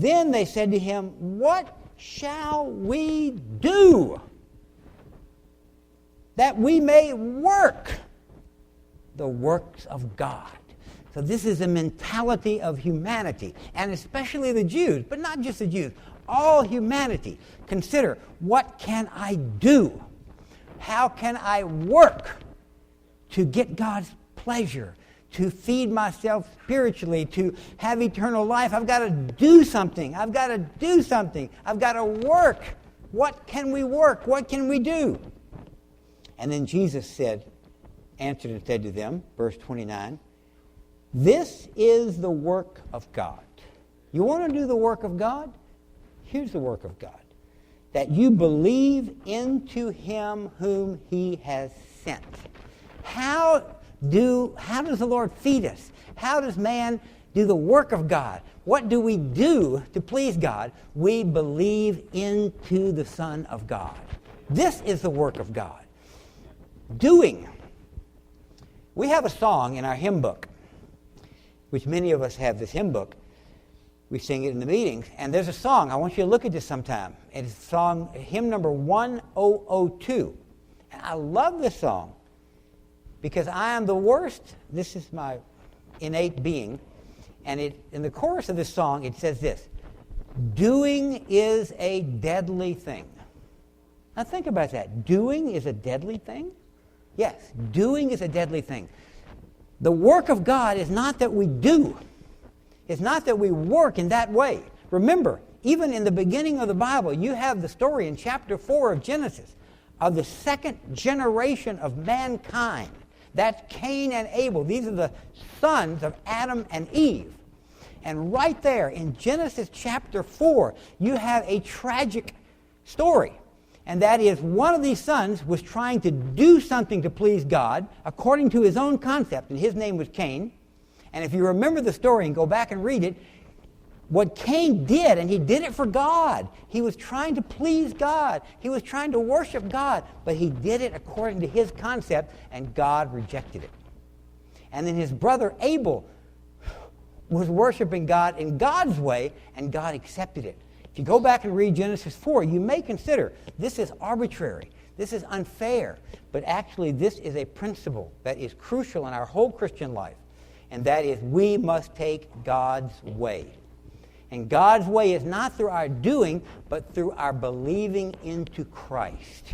Then they said to him, "What shall we do that we may work the works of God?" So this is a mentality of humanity, and especially the Jews, but not just the Jews, all humanity. Consider, what can I do? How can I work to get God's pleasure, to feed myself spiritually, to have eternal life? I've got to do something. I've got to do something. I've got to work. What can we work? What can we do? And then Jesus answered and said to them, verse 29, "This is the work of God." You want to do the work of God? Here's the work of God. That you believe into him whom he has sent. How does the Lord feed us? How does man do the work of God? What do we do to please God? We believe into the Son of God. This is the work of God. Doing. We have a song in our hymn book, which many of us have this hymn book. We sing it in the meetings. And there's a song. I want you to look at this sometime. It's hymn number 1002. And I love this song because I am the worst. This is my innate being. And in the chorus of this song, it says this: "Doing is a deadly thing." Now think about that. Doing is a deadly thing? Yes, doing is a deadly thing. The work of God is not that we do. It's not that we work in that way. Remember, even in the beginning of the Bible, you have the story in chapter 4 of Genesis of the second generation of mankind. That's Cain and Abel. These are the sons of Adam and Eve. And right there in Genesis chapter 4, you have a tragic story. And that is, one of these sons was trying to do something to please God according to his own concept, and his name was Cain. And if you remember the story and go back and read it, what Cain did, and he did it for God. He was trying to please God. He was trying to worship God, but he did it according to his concept, and God rejected it. And then his brother Abel was worshiping God in God's way, and God accepted it. If you go back and read Genesis 4, you may consider this is arbitrary. This is unfair. But actually, this is a principle that is crucial in our whole Christian life. And that is, we must take God's way. And God's way is not through our doing, but through our believing into Christ.